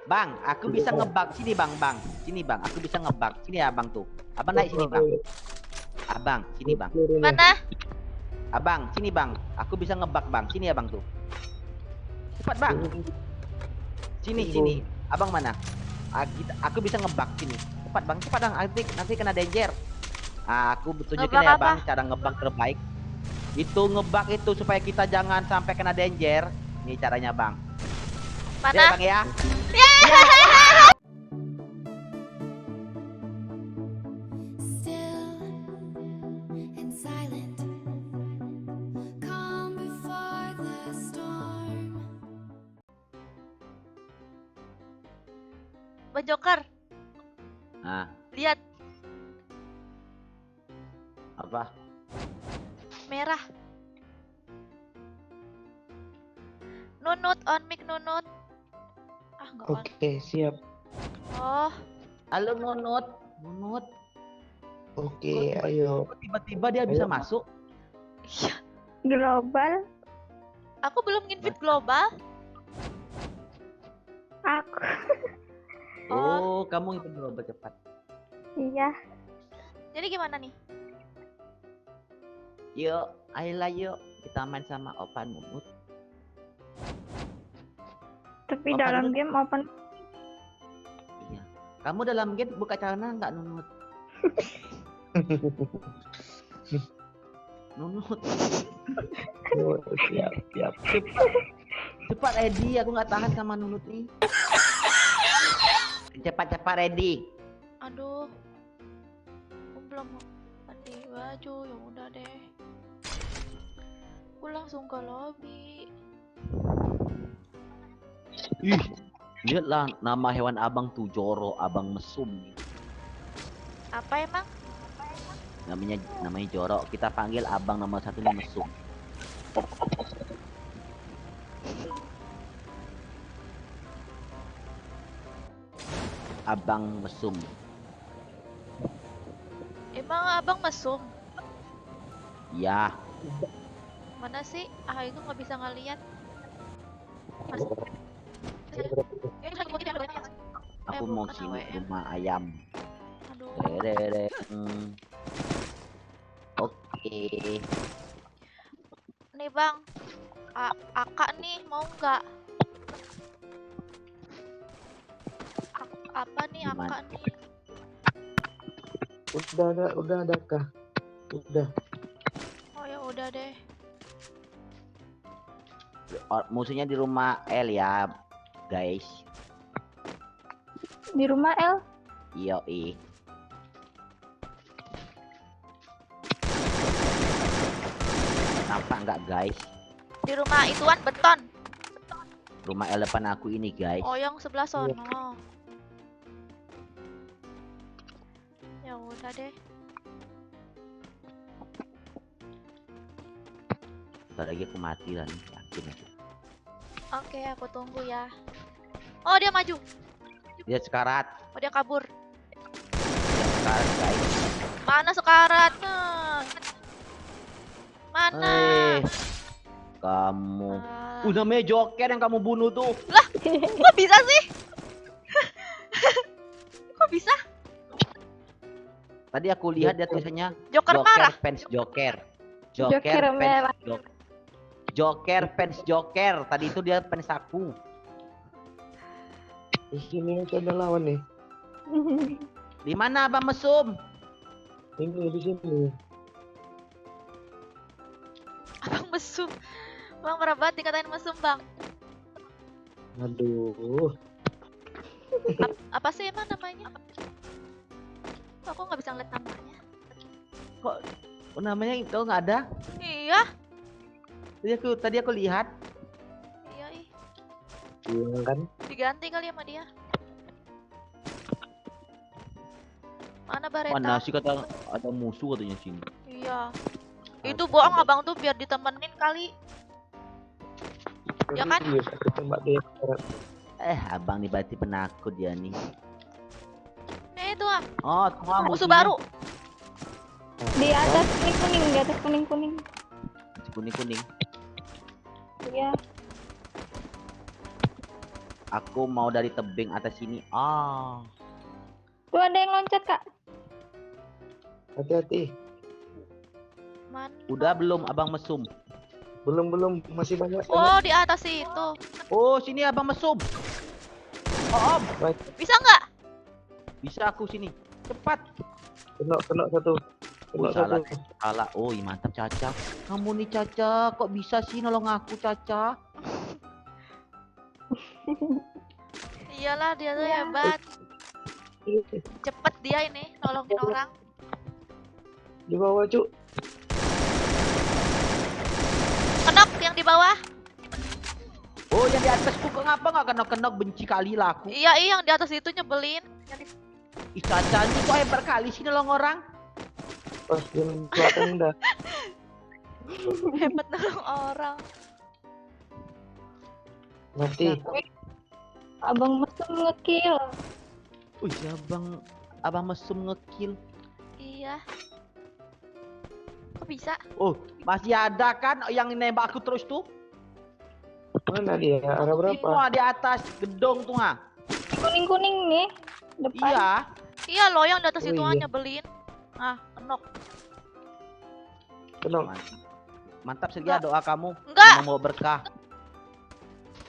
Bang, aku bisa ngebug. Sini bang, sini bang, aku bisa ngebug. Sini abang tuh. Abang naik sini bang. Abang, sini bang. Mana? Abang, sini bang. Aku bisa ngebug bang. Sini abang tuh. Cepat bang. Sini. Abang mana? Aku bisa ngebug sini. Cepat bang, nanti kena danger. Aku tunjukin Ngebug ya apa? bang, cara ngebug terbaik. Itu ngebug itu supaya kita jangan sampai kena danger. Ini caranya bang. Mana? Lihat bang ya. Bang Joker, Nah, lihat apa? merah. Nunut on mic Nunut. Enggak on. Oke, siap. Oh, Halo Nunut. Oke, ayo. Tiba-tiba dia bisa masuk. iya. Global. Aku belum invite global. Aku. Oh, kamu itu global cepat. Iya. Jadi gimana nih? Yuk, ayolah yuk. Kita main sama Opa Nunut. Tapi Apa dalam dulu? game open. Iya. Kamu dalam game buka celana nggak Nunut? Nunut. Oh, siap. Cepat ready, aku nggak tahan sama Nunut nih. Cepat ready. Aduh. Aku belum ganti baju, ya udah deh. Aku langsung ke lobby. Ih, lihatlah nama hewan abang tuh Joro, abang mesum. Apa emang? Namanya Joro. Kita panggil abang nomor satunya mesum. Abang mesum. Emang abang mesum? Ya, Mana sih? Itu nggak bisa ngeliat. Mas. aku mau bukan sini AWM. rumah ayam. Aduh. Oke. Nih bang, Aka nih mau nggak? Apa nih Gimana? Aka nih? Udah ada kah? Udah. Oh ya udah deh. Musuhnya di rumah L ya, guys. Di rumah L. Yoi. Nampak nggak guys? Di rumah ituan beton. Rumah L depan aku ini guys. Oh yang sebelah sono. Ya udah deh. Bentar lagi aku mati lah nih, yakin aku. Oke, aku tunggu ya. Oh dia maju. Dia sekarat. Oh dia kabur. Dia sekarat guys. Mana sekaratnya? Mana? Kamu. Ah. Namanya Joker yang kamu bunuh tuh. Lah, kok bisa sih? Kok bisa? Tadi aku lihat dia tulisannya Joker marah. fans Joker. Joker merah. Joker fans Joker. Tadi itu dia fans aku. Di sini ada lawan nih. Di mana Abang Mesum? Ini di sini. Abang mesum. Bang marah banget dikatain mesum bang. Aduh. Apa sih emang namanya? Kok aku nggak bisa ngeliat namanya? Kok namanya kau nggak ada? Iya. Tadi aku lihat. Iya ih. Iya kan? Diganti kali sama dia. Mana Bareta? Mana sih kata ada musuh katanya sini. Iya. Itu bohong abang tuh biar ditemenin kali. Ya kan? Serius, aku tembak dia. Abang nih berarti penakut dia nih. Itu ah. Oh, semua Musuh baru. Di atas kuning, di atas kuning. Kuning. Iya. Aku mau dari tebing atas sini. Ah. Tuh ada yang loncat, Kak. Hati-hati. Mana? Udah belum abang mesum? Belum masih banyak. Oh, di atas itu. Oh, sini abang mesum. Oh, Om. Bisa nggak? Bisa aku sini. Cepat. Kena satu. Kena Oh, salah. satu. Salah. Oh, iya, mantap Caca. Kamu nih Caca, kok bisa sih nolong aku Caca? Iyalah, dia tuh Ya. hebat. Cepet dia ini nolongin orang. Di bawah, Cuk. Kenok yang di bawah. Oh, yang di atas tuh kenapa nggak kena benci kali lah aku. Iya, yang di atas itu nyebelin. Ih, Caca ini kok hebat kali sih nolong orang. Pas di belakang dah. Hebat nolong orang. Mati. Abang mesum ngekill. Wih, abang mesum ngekill. Iya. Kok bisa? Oh, masih ada kan yang nembak aku terus tuh? Mana dia? Arah berapa? Semua di atas gedung tuh ah. Kuning-kuning nih. Depan. Iya. Iya loh, yang di atas Oh, itu iya. nyebelin. Ah, kenok. Kena. Mantap Sergia doa kamu. Enggak. Kamu mau berkah.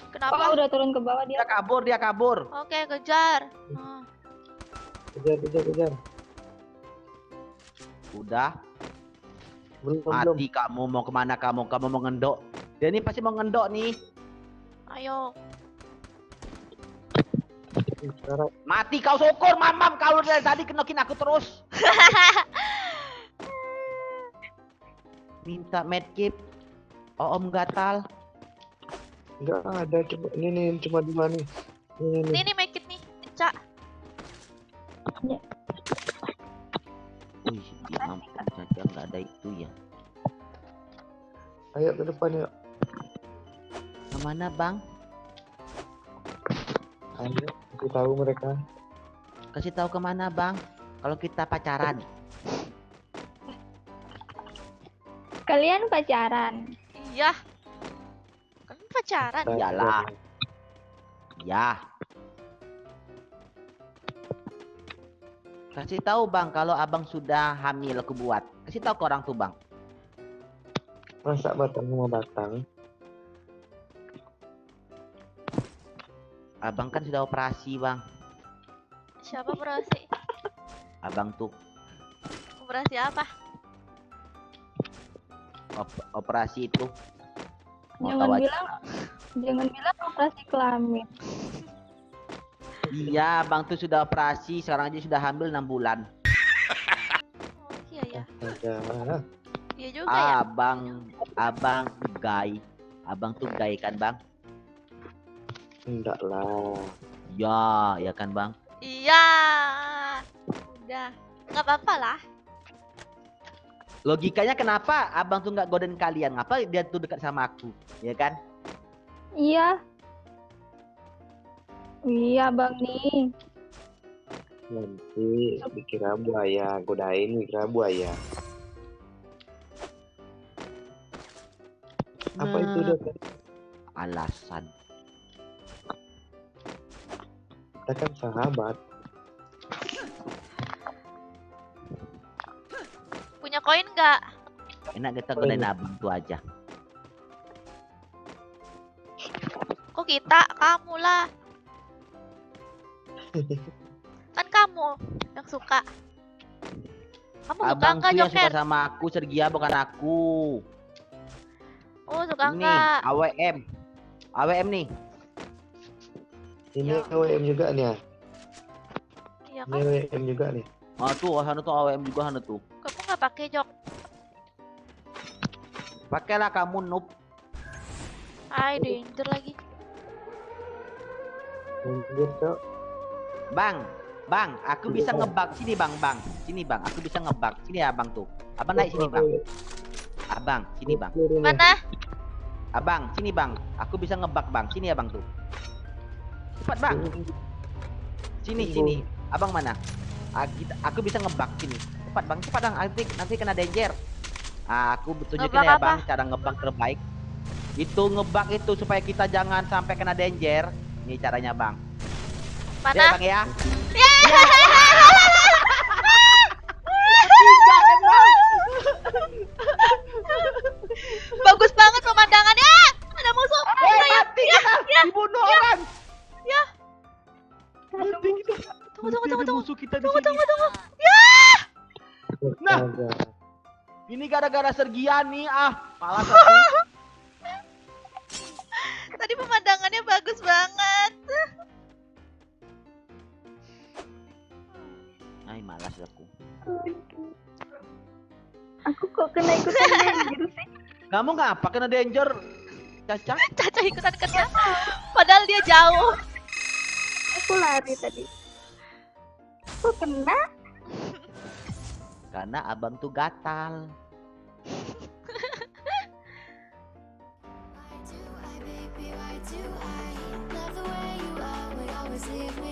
Oh, Kenapa? udah turun ke bawah dia. Dia kabur. Oke, kejar. Hmm. Kejar. Udah. Belum. Mati kamu mau kemana kamu? Kamu mau ngendok? Dia ini pasti mau ngendok nih. Ayo. Sekarang Mati kau syukur mamam kau dari tadi kenokin aku terus. Minta medkit. Oh, Om gatal. enggak ada. Coba ini nih cuma dua nih. Ini. Ini make it nih. Cak. Wih, dia mampu saja nggak ada itu ya. Ayo ke depan yuk. Kemana bang? Ayo, aku tahu mereka. Kasih tahu kemana bang? Kalau kita pacaran. Kalian pacaran. Iya. Kan pacaran. Iyalah. Ya. Kasih tahu bang kalau abang sudah hamil aku buat. Kasih tahu ke orang tuh bang. Masak batang sama batang. Abang kan sudah operasi bang. Siapa operasi? Abang tuh Operasi apa? operasi itu. Mau Jangan tahu aja. Jangan bilang operasi kelamin. Iya bang tuh sudah operasi. Sekarang aja sudah hamil 6 bulan. Oh iya ya. Ada. Iya juga ya. Abang gay. Abang tuh gay kan bang? Enggak lah. Ya kan bang? Iya. Udah. Nggak apa-apa lah. Logikanya kenapa abang tuh nggak godain kalian? Ngapa dia tuh dekat sama aku? Ya kan? Iya. Iya, Bang nih. Nanti dikira buaya, godain dikira buaya. Apa itu dia? Alasan. Kita kan sahabat. Punya koin nggak? Enak kita godain abang tuh aja. Kok kita? Kamu lah. Kan kamu yang suka. Kamu suka Abang nggak tuh yang suka Joker? sama aku, Sergia bukan aku. Oh suka Ini nggak? AWM. AWM nih. Ini Ya. AWM juga nih ya. Iya Ini kan? AWM juga nih. Oh tuh, sana tuh AWM juga sana tuh. Kamu nggak pakai Jok? Pakailah kamu noob. Ay danger lagi. Lanjut, Cok. Bang, aku bisa ngebug sini bang. Sini bang, aku bisa ngebug. Sini abang tuh. Abang naik sini bang. Abang, sini bang. Mana? Abang, sini bang. Aku bisa ngebug bang. Sini abang tuh. Cepat bang. Sini. Abang mana? Aku bisa ngebug sini. Cepat bang. Nanti kena danger. Aku tunjukin Ngebug ya apa? bang cara ngebug terbaik. Itu ngebug itu supaya kita jangan sampai kena danger. Ini caranya bang. Lihat Mana? bang ya. Ya. Tiga kan bang. Bagus banget pemandangannya. Ada musuh. Mati kita. Ya. Dibunuh orang. Ya. Mati kita. Tunggu. Mati ada musuh kita di Tunggu. sini. Ya. Nah. Astaga. Ini gara-gara Sergian nih malas aku. Tadi pemandangannya bagus banget. Ay, malas aku. Aku kok kena ikutan danger sih? Kamu ngapa kena danger? Caca? Caca ikutan kena. Padahal dia jauh. Aku lari tadi. Kok kena? Karena abang tuh gatal. Why do I, baby, why do I love the way you always leave me